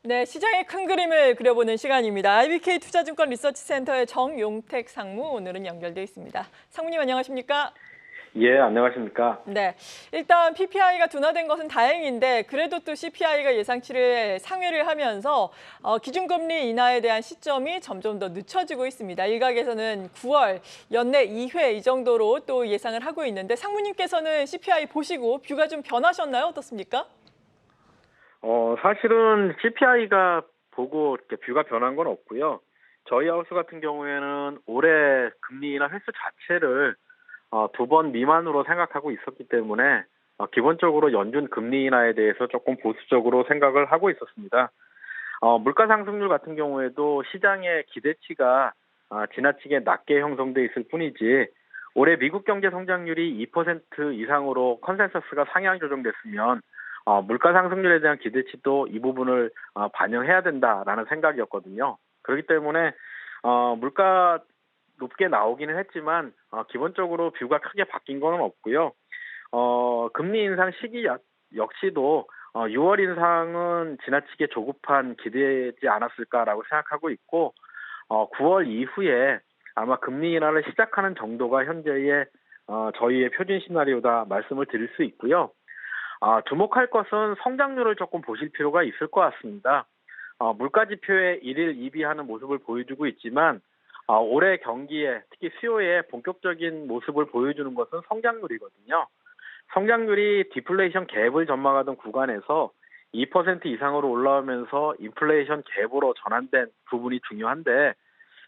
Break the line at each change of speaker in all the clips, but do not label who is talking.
네, 시장의 큰 그림을 그려보는 시간입니다. IBK 투자증권 리서치센터의 정용택 상무 오늘은 연결돼 있습니다. 상무님 안녕하십니까?
예, 안녕하십니까.
네, 일단 PPI가 둔화된 것은 다행인데 그래도 또 CPI가 예상치를 상회를 하면서 기준금리 인하에 대한 시점이 점점 더 늦춰지고 있습니다. 일각에서는 9월 연내 2회 이 정도로 또 예상을 하고 있는데 상무님께서는 CPI 보시고 뷰가 좀 변하셨나요? 어떻습니까?
사실은 CPI가 보고 이렇게 뷰가 변한 건 없고요. 저희 하우스 같은 경우에는 올해 금리 인하 횟수 자체를 2번 미만으로 생각하고 있었기 때문에 기본적으로 연준 금리 인하에 대해서 조금 보수적으로 생각을 하고 있었습니다. 물가 상승률 같은 경우에도 시장의 기대치가 지나치게 낮게 형성돼 있을 뿐이지 올해 미국 경제 성장률이 2% 이상으로 컨센서스가 상향 조정됐으면 물가 상승률에 대한 기대치도 이 부분을 반영해야 된다라는 생각이었거든요. 그렇기 때문에 물가 높게 나오기는 했지만 기본적으로 뷰가 크게 바뀐 건 없고요. 금리 인상 시기 역시도 6월 인상은 지나치게 조급한 기대지 않았을까라고 생각하고 있고 9월 이후에 아마 금리 인하를 시작하는 정도가 현재의 저희의 표준 시나리오다 말씀을 드릴 수 있고요. 주목할 것은 성장률을 조금 보실 필요가 있을 것 같습니다. 물가 지표에 일일 이비하는 모습을 보여주고 있지만 올해 경기에 특히 수요에 본격적인 모습을 보여주는 것은 성장률이거든요. 성장률이 디플레이션 갭을 전망하던 구간에서 2% 이상으로 올라오면서 인플레이션 갭으로 전환된 부분이 중요한데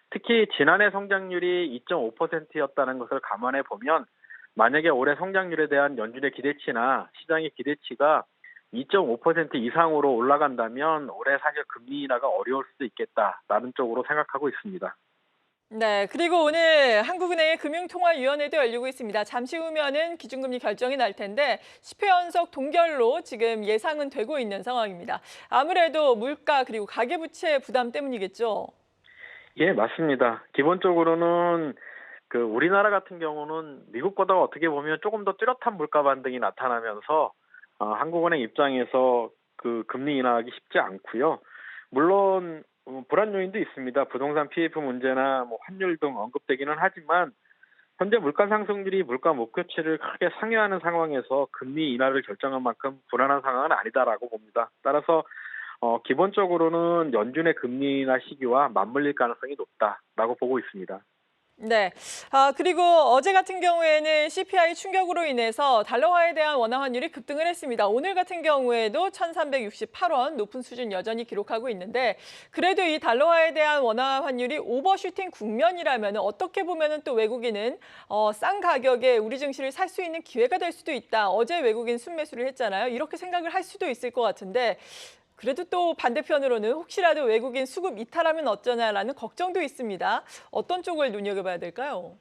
특히 지난해 성장률이 2.5%였다는 것을 감안해 보면 만약에 올해 성장률에 대한 연준의 기대치나 시장의 기대치가 2.5% 이상으로 올라간다면 올해 사실 금리 인하가 어려울 수도 있겠다라는 쪽으로 생각하고 있습니다.
네, 그리고 오늘 한국은행의 금융통화위원회도 열리고 있습니다. 잠시 후면은 기준금리 결정이 날 텐데 10회 연속 동결로 지금 예상은 되고 있는 상황입니다. 아무래도 물가 그리고 가계부채 부담 때문이겠죠.
예, 맞습니다. 기본적으로는 우리나라 같은 경우는 미국보다 어떻게 보면 조금 더 뚜렷한 물가 반등이 나타나면서 한국은행 입장에서 금리 인하하기 쉽지 않고요. 물론 불안 요인도 있습니다. 부동산 PF 문제나 뭐 환율 등 언급되기는 하지만 현재 물가 상승률이 물가 목표치를 크게 상회하는 상황에서 금리 인하를 결정한 만큼 불안한 상황은 아니다라고 봅니다. 따라서 기본적으로는 연준의 금리 인하 시기와 맞물릴 가능성이 높다라고 보고 있습니다.
네. 그리고 어제 같은 경우에는 CPI 충격으로 인해서 달러화에 대한 원화 환율이 급등을 했습니다. 오늘 같은 경우에도 1,368원 높은 수준 여전히 기록하고 있는데 그래도 이 달러화에 대한 원화 환율이 오버슈팅 국면이라면 어떻게 보면은 또 외국인은 싼 가격에 우리 증시를 살 수 있는 기회가 될 수도 있다. 어제 외국인 순매수를 했잖아요. 이렇게 생각을 할 수도 있을 것 같은데 그래도 또 반대편으로는 혹시라도 외국인 수급 이탈하면 어쩌냐라는 걱정도 있습니다. 어떤 쪽을 눈여겨봐야 될까요?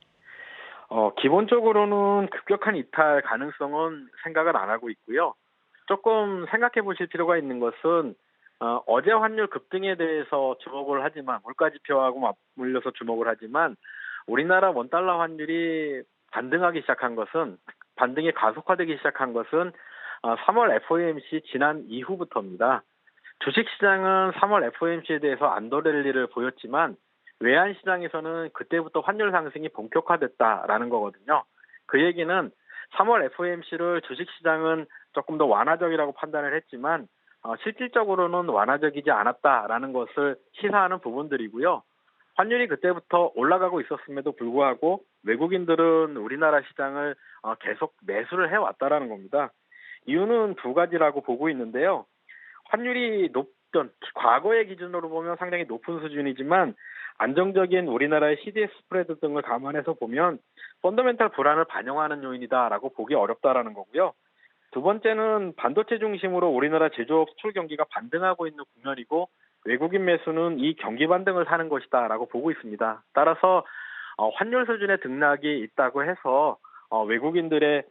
기본적으로는 급격한 이탈 가능성은 생각을 안 하고 있고요. 조금 생각해 보실 필요가 있는 것은 어제 환율 급등에 대해서 주목을 하지만 물가 지표하고 맞물려서 주목을 하지만 우리나라 원달러 환율이 반등이 가속화되기 시작한 것은 3월 FOMC 지난 이후부터입니다. 주식시장은 3월 FOMC에 대해서 안도랠리를 보였지만 외환시장에서는 그때부터 환율 상승이 본격화됐다라는 거거든요. 그 얘기는 3월 FOMC를 주식시장은 조금 더 완화적이라고 판단을 했지만 실질적으로는 완화적이지 않았다라는 것을 시사하는 부분들이고요. 환율이 그때부터 올라가고 있었음에도 불구하고 외국인들은 우리나라 시장을 계속 매수를 해왔다라는 겁니다. 이유는 두 가지라고 보고 있는데요. 환율이 높던 과거의 기준으로 보면 상당히 높은 수준이지만 안정적인 우리나라의 CDS 스프레드 등을 감안해서 보면 펀더멘탈 불안을 반영하는 요인이다라고 보기 어렵다라는 거고요. 두 번째는 반도체 중심으로 우리나라 제조업 수출 경기가 반등하고 있는 국면이고 외국인 매수는 이 경기 반등을 사는 것이다라고 보고 있습니다. 따라서 환율 수준의 등락이 있다고 해서 외국인들의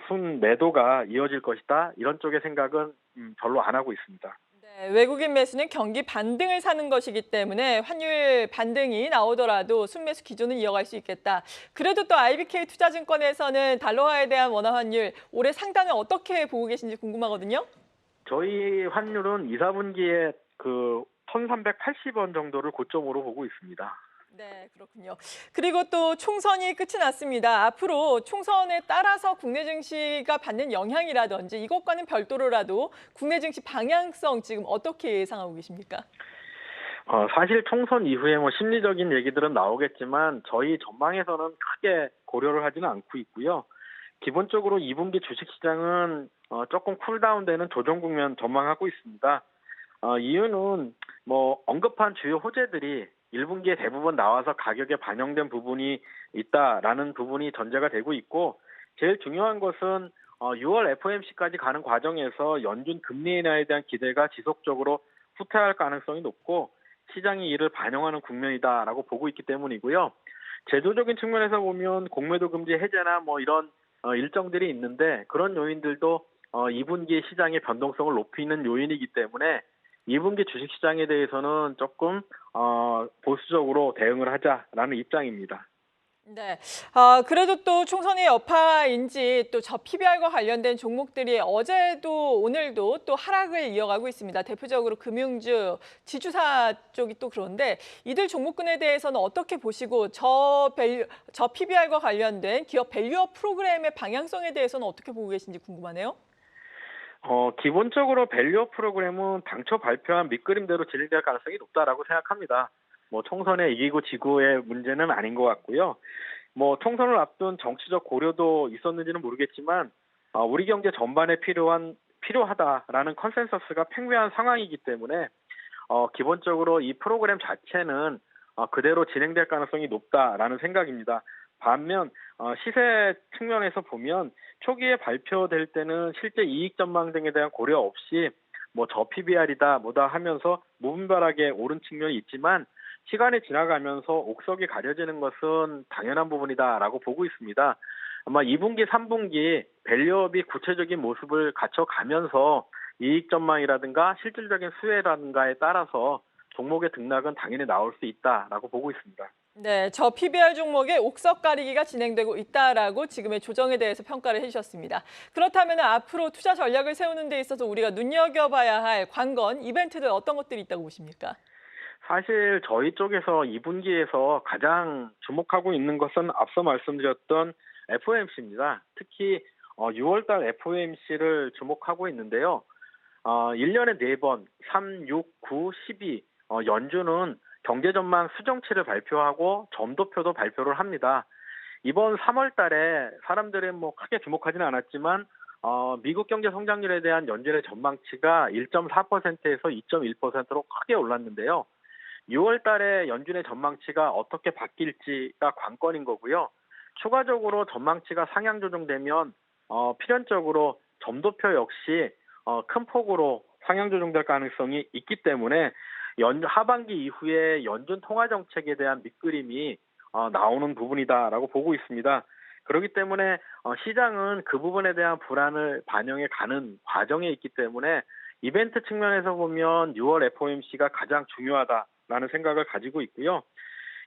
순 매도가 이어질 것이다 이런 쪽의 생각은 별로 안 하고 있습니다.
네, 외국인 매수는 경기 반등을 사는 것이기 때문에 환율 반등이 나오더라도 순매수 기조는 이어갈 수 있겠다. 그래도 또 IBK 투자증권에서는 달러화에 대한 원화 환율 올해 상단을 어떻게 보고 계신지 궁금하거든요.
저희 환율은 2, 4분기에 그 1,380원 정도를 고점으로 보고 있습니다.
네, 그렇군요. 그리고 또 총선이 끝이 났습니다. 앞으로 총선에 따라서 국내 증시가 받는 영향이라든지 이것과는 별도로라도 국내 증시 방향성 지금 어떻게 예상하고 계십니까?
사실 총선 이후에 뭐 심리적인 얘기들은 나오겠지만 저희 전망에서는 크게 고려를 하지는 않고 있고요. 기본적으로 2분기 주식시장은 조금 쿨다운되는 조정 국면 전망하고 있습니다. 이유는 뭐 언급한 주요 호재들이 1분기에 대부분 나와서 가격에 반영된 부분이 있다라는 부분이 전제가 되고 있고 제일 중요한 것은 6월 FOMC까지 가는 과정에서 연준 금리 인하에 대한 기대가 지속적으로 후퇴할 가능성이 높고 시장이 이를 반영하는 국면이다라고 보고 있기 때문이고요. 제도적인 측면에서 보면 공매도 금지 해제나 뭐 이런 일정들이 있는데 그런 요인들도 2분기 시장의 변동성을 높이는 요인이기 때문에 2분기 주식시장에 대해서는 조금 보수적으로 대응을 하자라는 입장입니다.
네. 그래도 또 총선의 여파인지 또 저 PBR과 관련된 종목들이 어제도 오늘도 또 하락을 이어가고 있습니다. 대표적으로 금융주, 지주사 쪽이 또 그런데 이들 종목군에 대해서는 어떻게 보시고 저 PBR과 관련된 기업 밸류업 프로그램의 방향성에 대해서는 어떻게 보고 계신지 궁금하네요.
기본적으로 밸류업 프로그램은 당초 발표한 밑그림대로 진행될 가능성이 높다라고 생각합니다. 뭐 총선에 이기고 지고의 문제는 아닌 것 같고요. 뭐 총선을 앞둔 정치적 고려도 있었는지는 모르겠지만 우리 경제 전반에 필요하다라는 컨센서스가 팽배한 상황이기 때문에 기본적으로 이 프로그램 자체는 그대로 진행될 가능성이 높다라는 생각입니다. 반면 시세 측면에서 보면 초기에 발표될 때는 실제 이익 전망 등에 대한 고려 없이 뭐 저 PBR이다 뭐다 하면서 무분별하게 오른 측면이 있지만 시간이 지나가면서 옥석이 가려지는 것은 당연한 부분이다라고 보고 있습니다. 아마 2분기, 3분기 밸류업이 구체적인 모습을 갖춰가면서 이익 전망이라든가 실질적인 수혜라든가에 따라서 종목의 등락은 당연히 나올 수 있다라고 보고 있습니다.
네, 저 PBR 종목의 옥석 가리기가 진행되고 있다라고 지금의 조정에 대해서 평가를 해주셨습니다. 그렇다면 앞으로 투자 전략을 세우는 데 있어서 우리가 눈여겨봐야 할 관건, 이벤트들 어떤 것들이 있다고 보십니까?
사실 저희 쪽에서 2분기에서 가장 주목하고 있는 것은 앞서 말씀드렸던 FOMC입니다. 특히 6월달 FOMC를 주목하고 있는데요. 1년에 4번, 3, 6, 9, 12 연준은 경제 전망 수정치를 발표하고 점도표도 발표를 합니다. 이번 3월 달에 사람들은 뭐 크게 주목하지는 않았지만 미국 경제 성장률에 대한 연준의 전망치가 1.4%에서 2.1%로 크게 올랐는데요. 6월 달에 연준의 전망치가 어떻게 바뀔지가 관건인 거고요. 추가적으로 전망치가 상향 조정되면 필연적으로 점도표 역시 큰 폭으로 상향 조정될 가능성이 있기 때문에 하반기 이후에 연준 통화 정책에 대한 밑그림이 나오는 부분이다라고 보고 있습니다. 그렇기 때문에 시장은 그 부분에 대한 불안을 반영해 가는 과정에 있기 때문에 이벤트 측면에서 보면 6월 FOMC가 가장 중요하다라는 생각을 가지고 있고요.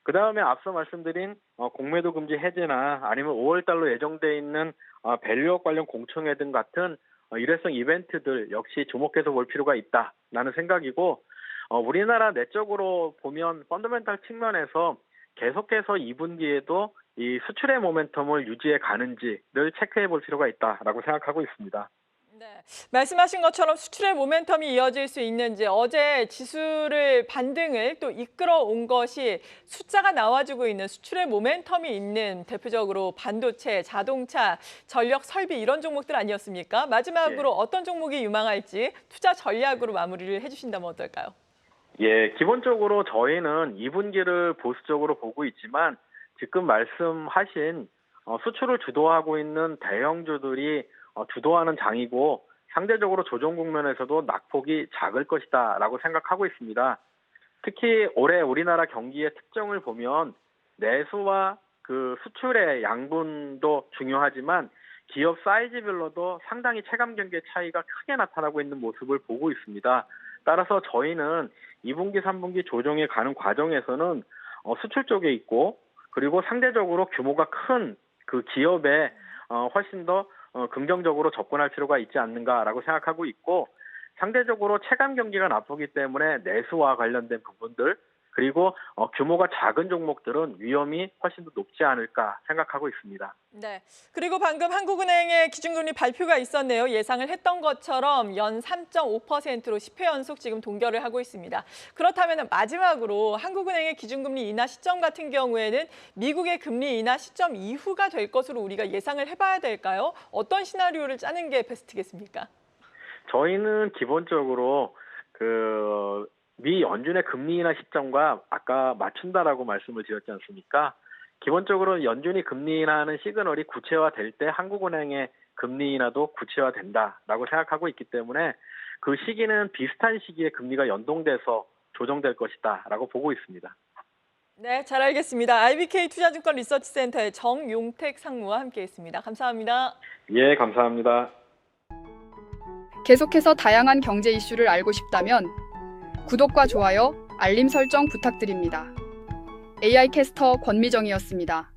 그 다음에 앞서 말씀드린 공매도 금지 해제나 아니면 5월 달로 예정돼 있는 밸류업 관련 공청회 등 같은 일회성 이벤트들 역시 주목해서 볼 필요가 있다라는 생각이고 우리나라 내적으로 보면 펀더멘탈 측면에서 계속해서 2분기에도 이 수출의 모멘텀을 유지해 가는지를 체크해 볼 필요가 있다라고 생각하고 있습니다.
네, 말씀하신 것처럼 수출의 모멘텀이 이어질 수 있는지 어제 지수를 반등을 또 이끌어 온 것이 숫자가 나와주고 있는 수출의 모멘텀이 있는 대표적으로 반도체, 자동차, 전력 설비 이런 종목들 아니었습니까? 마지막으로
예.
어떤 종목이 유망할지 투자 전략으로 마무리를 해주신다면 어떨까요?
예, 기본적으로 저희는 2분기를 보수적으로 보고 있지만 지금 말씀하신 수출을 주도하고 있는 대형주들이 주도하는 장이고 상대적으로 조정 국면에서도 낙폭이 작을 것이다라고 생각하고 있습니다. 특히 올해 우리나라 경기의 특정을 보면 내수와 그 수출의 양분도 중요하지만 기업 사이즈별로도 상당히 체감 경계 차이가 크게 나타나고 있는 모습을 보고 있습니다. 따라서 저희는 2분기, 3분기 조정에 가는 과정에서는 수출 쪽에 있고 그리고 상대적으로 규모가 큰 그 기업에 훨씬 더 긍정적으로 접근할 필요가 있지 않는가라고 생각하고 있고 상대적으로 체감 경기가 나쁘기 때문에 내수와 관련된 부분들 그리고 규모가 작은 종목들은 위험이 훨씬 더 높지 않을까 생각하고 있습니다.
네. 그리고 방금 한국은행의 기준금리 발표가 있었네요. 예상을 했던 것처럼 연 3.5%로 10회 연속 지금 동결을 하고 있습니다. 그렇다면 마지막으로 한국은행의 기준금리 인하 시점 같은 경우에는 미국의 금리 인하 시점 이후가 될 것으로 우리가 예상을 해봐야 될까요? 어떤 시나리오를 짜는 게 베스트겠습니까?
저희는 기본적으로 미 연준의 금리 인하 시점과 아까 맞춘다라고 말씀을 드렸지 않습니까? 기본적으로 연준이 금리 인하하는 시그널이 구체화될 때 한국은행의 금리 인하도 구체화된다라고 생각하고 있기 때문에 그 시기는 비슷한 시기에 금리가 연동돼서 조정될 것이다라고 보고 있습니다.
네, 잘 알겠습니다. IBK 투자증권 리서치센터의 정용택 상무와 함께했습니다. 감사합니다.
예, 감사합니다.
계속해서 다양한 경제 이슈를 알고 싶다면 구독과 좋아요, 알림 설정 부탁드립니다. AI 캐스터 권미정이었습니다.